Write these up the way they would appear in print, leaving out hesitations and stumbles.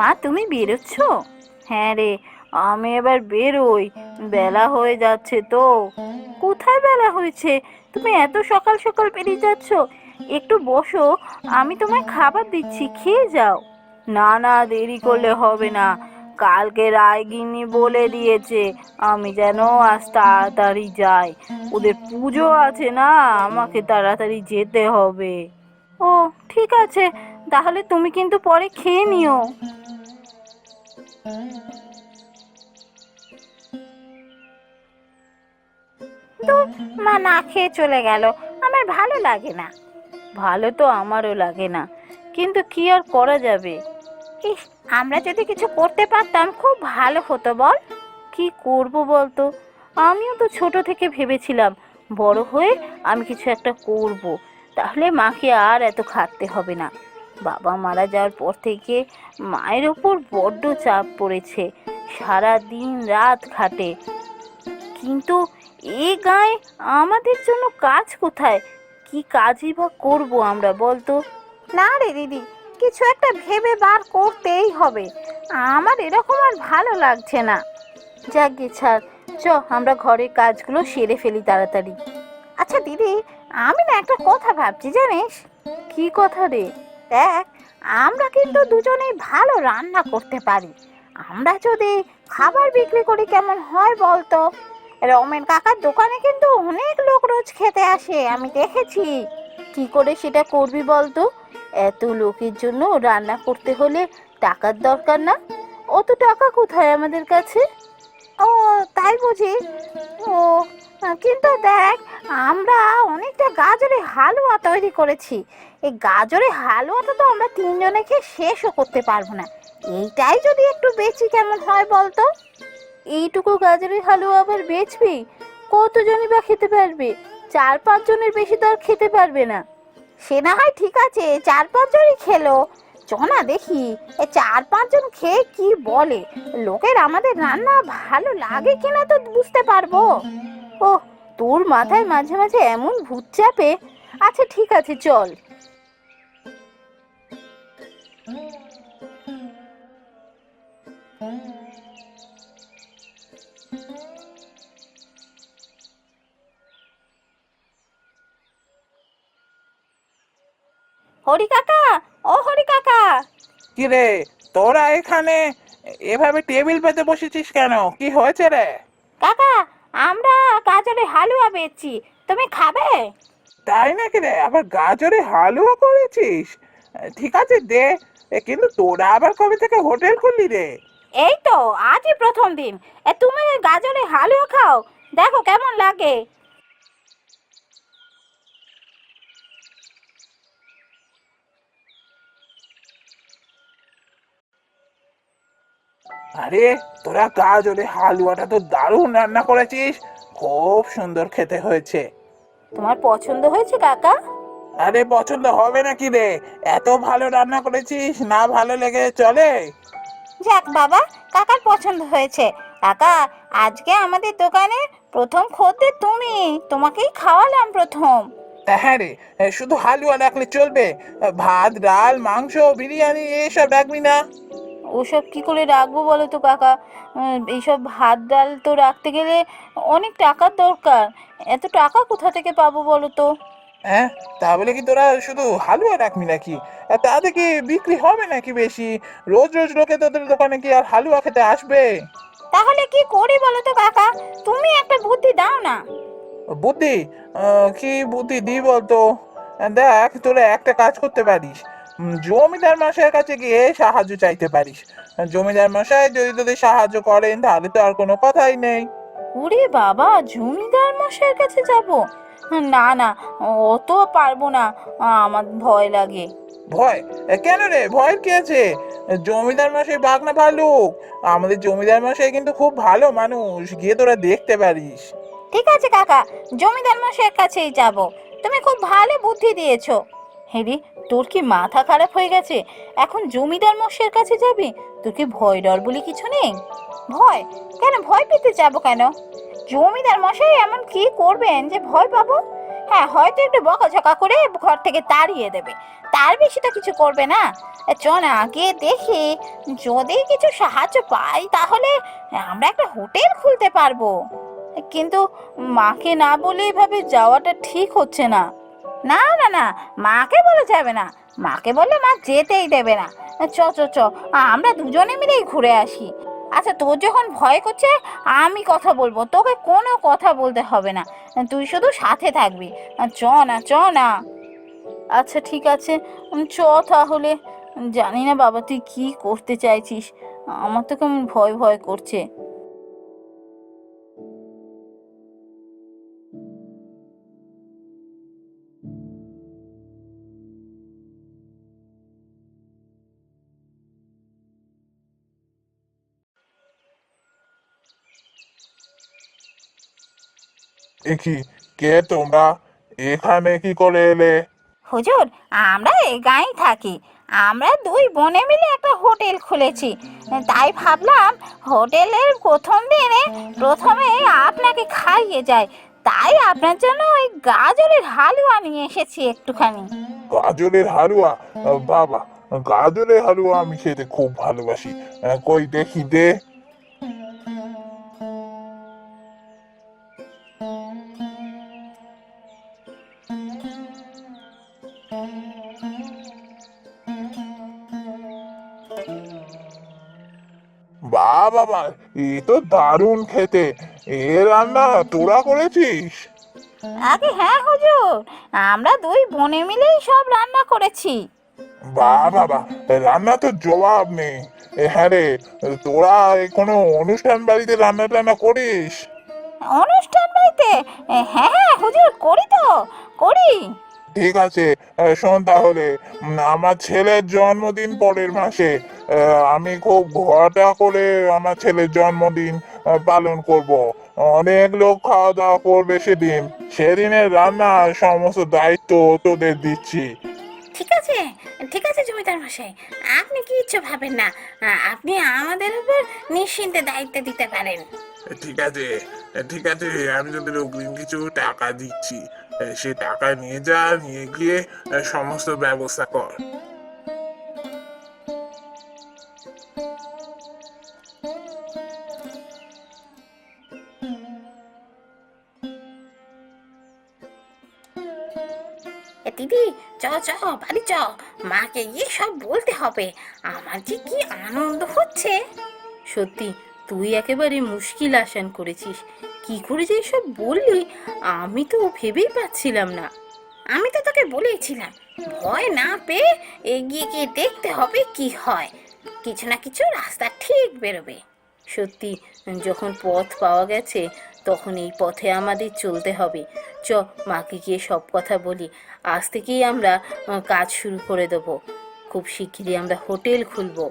মা, তুমি বেরোচ্ছ? হ্যাঁ রে, আমি এবার বেরোই, বেলা হয়ে যাচ্ছে তো। কোথায় বেলা হয়েছে? তুমি এত সকাল সকাল বেরিয়ে যাচ্ছ? একটু বসো, আমি তোমায় খাবার দিচ্ছি, খেয়ে যাও। না না, দেরি করলে হবে না। কালকে রায়গিন্নি বলে দিয়েছে আমি যেন আজ তাড়াতাড়ি যাই। ওদের পুজো আছে না, আমাকে তাড়াতাড়ি যেতে হবে। ও, ঠিক আছে, তাহলে তুমি কিন্তু পরে খেয়ে নিও। দূর, মা না খেয়ে চলে গেল, আমার ভালো লাগে না। ভালো তো আমারও লাগে না, কিন্তু কি আর করা যাবে। ইস, আমরা যদি কিছু করতে পারতাম খুব ভালো হতো বল। কি করব বলতো? আমিও তো ছোট থেকে ভেবেছিলাম বড় হয়ে আমি কিছু একটা করব, তাহলে মাকে আর এত খাটতে হবে না। বাবা মারা যাওয়ার পর থেকে মায়ের ওপর বড্ড চাপ পড়েছে, সারা দিন রাত খাটে। কিন্তু এই গায়ে আমাদের জন্য কাজ কোথায়? কি কাজই বা করবো আমরা বলতো? না রে দিদি, কিছু একটা ভেবে বার করতেই হবে। আমার এরকম আর ভালো লাগছে না। যাক গে ছাড়, চ আমরা ঘরের কাজগুলো সেরে ফেলি তাড়াতাড়ি। আচ্ছা দিদি, আমি না একটা কথা ভাবছি জানিস। কি কথা রে? দেখ, আমরা কিন্তু দুজনেই ভালো রান্না করতে পারি। আমরা যদি খাবার বিক্রি করি কেমন হয় বলতো? রমেন কাকার দোকানে কিন্তু অনেক লোক রোজ খেতে আসে, আমি দেখেছি। কি করে সেটা করবি বলতো? এত লোকের জন্য রান্না করতে হলে টাকার দরকার না? অত টাকা কোথায় আমাদের কাছে? ও, তাই বুঝি? ও, কিন্তু দেখ, আমরা অনেকটা গাজরের হালুয়া তৈরি করেছি। এই গাজরের হালুয়াটা তো আমরা তিনজনে খেয়ে শেষও করতে পারবো না। এইটাই যদি একটু বেচি কেমন হয় বলতো? এইটুকু গাজরের হালুয়া আবার বেচবি? কতজনই বা খেতে পারবে? 4-5 জনের বেশি তো আর খেতে পারবে না। সে না হয় ঠিক আছে, 4-5 জনই খেলো। চ না দেখি, 4-5 জন খেয়ে কি বলে। লোকের আমাদের রান্না ভালো লাগে কিনা তো বুঝতে পারবো। ও, তোর মাথায় মাঝে মাঝে এমন ভূত চাপে। আচ্ছা ঠিক আছে, চল। হরি কাকা, ও হরি কাকা। কি রে, তোরা এখানে এভাবে টেবিল পেতে বসেছিস কেন? কি হয়েছে রে? কাকা, আমরা গাজরের হালুয়া বেচছি, তুমি খাবে? তাই নাকি রে? আবার গাজরে হালুয়া করেছিস? ঠিক আছে দে। কিন্তু তোরা আবার কবে থেকে হোটেল খুললি রে? এই তো আজই প্রথম দিন। তুমি গাজরের হালুয়া খাও, দেখো কেমন লাগে। আরে, তোরা গাজরে হালুয়াটা তো দারুণ রান্না করেছিস। খুব সুন্দর খেতে হয়েছে। তোমার পছন্দ হয়েছে কাকা? আরে, পছন্দ হবে নাকি রে? এত ভালো রান্না করেছিস, না ভালো লেগে চলে? যাক বাবা, কাকার পছন্দ হয়েছে। কাকা, আজকে আমাদের দোকানে প্রথম খদ্দের তুমি, তোমাকেই খাওয়ালাম প্রথম। হ্যাঁ রে, শুধু হালুয়া রাখলে চলবে? ভাত, ডাল, মাংস, বিরিয়ানি এসব রাখবি না? ওসব কি করে রাখবো বলো তো কাকা? এইসব ভাত ডাল তো রাখতে গেলে অনেক টাকার দরকার। এত টাকা কোথা থেকে পাবো বলো তো? হ্যাঁ, তাহলে কি তোরা শুধু হালুয়া রাখবি নাকি? তাতে কি বিক্রি হবে নাকি বেশি? রোজ রোজ লোকে তোদের দোকানে কি আর হালুয়া খেতে আসবে? তাহলে কি করি বলো তো কাকা? তুমি একটা বুদ্ধি দাও না। বুদ্ধি? কি বুদ্ধি দিই বলতো? দেখ, তোরা একটা কাজ করতে পারিস। জমিদার মশাইয়ের কাছে গিয়ে সাহায্য চাইতে পারিস। জমিদার মশাই যদি তোদের সাহায্য করেন তাহলে তো আর কোনো কথাই নেই। ওরে বাবা, জমিদার মশাইয়ের কাছে যাব? না না, অত পারবো না, আমার ভয় লাগে। ভয়? কেন রে, ভয়ের কি আছে? জমিদার মশাই বাঘ না ভালুক? আমাদের জমিদার মশাই কিন্তু খুব ভালো মানুষ, গিয়ে তোরা দেখতে পারিস। ঠিক আছে কাকা, জমিদার মশাইয়ের কাছেই যাব। তুমি খুব ভালো বুদ্ধি দিয়েছো। হেরি, তোর কি মাথা খারাপ হয়ে গেছে? এখন জমিদার মশাইয়ের কাছে যাবি? তোর কি ভয় ডর বলে কিছু নেই? ভয়? কেন ভয় পেতে যাব কেন? জমিদার মশাই এমন কি করবেন যে ভয় পাবো? হ্যাঁ, হয়তো একটু বকাঝকা করে ঘর থেকে তাড়িয়ে দেবে, তার বেশি তো কিছু করবে না। চ না, আগে দেখি, যদি কিছু সাহায্য পাই তাহলে আমরা একটা হোটেল খুলতে পারবো। কিন্তু মাকে না বলে এভাবে যাওয়াটা ঠিক হচ্ছে না। না না না, মাকে বলা যাবে না, মাকে বললে মা যেতেই দেবে না। চ চ চ, আমরা দুজনে মিলেই ঘুরে আসি। আচ্ছা, তোর যখন ভয় করছে আমি কথা বলবো, তোকে কোনো কথা বলতে হবে না, তুই শুধু সাথে থাকবি। চ না চ না। আচ্ছা ঠিক আছে, চ তাহলে। জানি না বাবা তুই কি করতে চাইছিস, আমার তো কেমন ভয় ভয় করছে। এ কি, কে তোমরা? এখানে কি করে এলে? হুজুর, আমরা এই গাঁয়েই থাকি। আমরা দুই বোনে মিলে একটা হোটেল খুলেছি, তাই ভাবলাম হোটেলের প্রথম দিনে প্রথমে আপনাকে খাইয়ে যায়। তাই আপনার জন্য ওই গাজরের হালুয়া নিয়ে এসেছি একটুখানি। গাজরের হালুয়া? বাবা, গাজরের হালুয়া আমি খেতে খুব ভালোবাসি। কই দেখি দে। বাবা, এ তো দারুণ খেতে। এ রান্না তোরা করেছিস? আগে হ্যাঁ হুজুর, আমরা দুই বোনে মিলেই সব রান্না করেছি। বাবা, রান্না তো জবাব নেই। হ্যাঁ রে, তোরা কোনো অনুষ্ঠান বাড়িতে রান্না টান্না করিস? অনুষ্ঠান বাড়িতে? হ্যাঁ হ্যাঁ হুজুর, করি তো, করি। ঠিক আছে, শোন তাহলে, আমার ছেলের জন্মদিন পরের মাসে। আমি খুব ঘটা করে আমার ছেলের জন্মদিন পালন করব। অনেক লোক খাওয়া দাওয়া করবে সেদিন। সেদিনের রান্না সমস্ত দায়িত্ব তোদের দিচ্ছি। ঠিক আছে, ঠিক আছে জমিদার মশাই, আপনি কিচ্ছু ভাবেন না, আপনি আমাদের উপর নিশ্চিন্তে দায়িত্ব দিতে পারেন। ঠিক আছে, ঠিক আছে, আমি তোদের অগ্রিম কিছু টাকা দিচ্ছি। সে টাকা নিয়ে যা, নিয়ে গিয়ে সমস্ত ব্যবস্থা কর। দিদি, চ চ, বাড়ি চ, মাকে গিয়ে সব বলতে হবে। আমার যে কি আনন্দ হচ্ছে। সত্যি, তুই একেবারে মুশকিল আসান করেছিস। কি করে যে সব বললি, আমি তো ভেবেই পাচ্ছিলাম না। আমি তো তোকে বলেইছিলাম, ভয় না পেয়ে এগিয়ে গিয়ে দেখতে হবে কি হয়, কিছু না কিছু রাস্তা ঠিক বেরোবে। সত্যি, যখন পথ পাওয়া গেছে তখন এই পথে আমাদের চলতে হবে। চ, মাকে গিয়ে সব কথা বলি। আজ থেকেই আমরা কাজ শুরু করে দেবো। খুব শিগগিরই আমরা হোটেল খুলবো।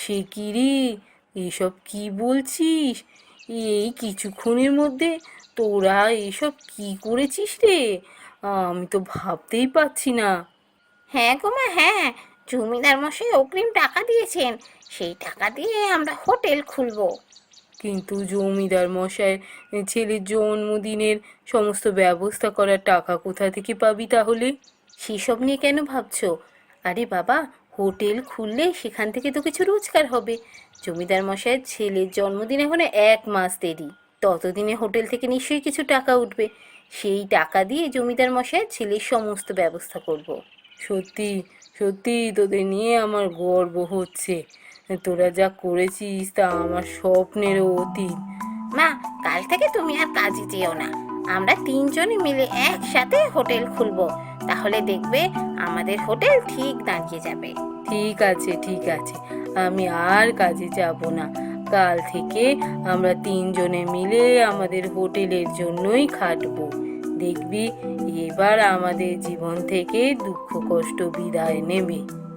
সে কি রে, এসব কি বলছিস? এই কিছুক্ষণের মধ্যে তোরা এসব কি করেছিস রে? আমি তো ভাবতেই পারছি না। হ্যাঁ গো মা, হ্যাঁ, জমিদার মশাই অগ্রিম টাকা দিয়েছেন, সেই টাকা দিয়ে আমরা হোটেল খুলবো। কিন্তু জমিদার মশাই ছেলের জন্মদিনের সমস্ত ব্যবস্থা করার টাকা কোথা থেকে পাবি তাহলে? সেসব নিয়ে কেন ভাবছো? আরে বাবা, হোটেল খুললে সেখান থেকে তো কিছু রোজগার হবে। জমিদার মশাইয়ের ছেলের জন্মদিন এখনো 1 মাস দেরি, ততদিনে হোটেল থেকে নিশ্চয়ই কিছু টাকা উঠবে। সেই টাকা দিয়ে জমিদার মশাইয়ের ছেলের সমস্ত ব্যবস্থা করব। সত্যি, সত্যি তোদের নিয়ে আমার গর্ব হচ্ছে। তোরা যা করেছিস তা আমার স্বপ্নেরও অতীত। মা, কাল থেকে তুমি আর কাজে যেও না, আমরা তিনজনে মিলে একসাথে হোটেল খুলবো, তাহলে দেখবে আমাদের হোটেল ঠিক দাঁড়িয়ে যাবে। ঠিক আছে, ঠিক আছে, আমি আর কাজে যাব না। কাল থেকে আমরা তিনজনে মিলে আমাদের হোটেলের জন্যই খাটবো। দেখবি এবার আমাদের জীবন থেকে দুঃখ কষ্ট বিদায় নেবে।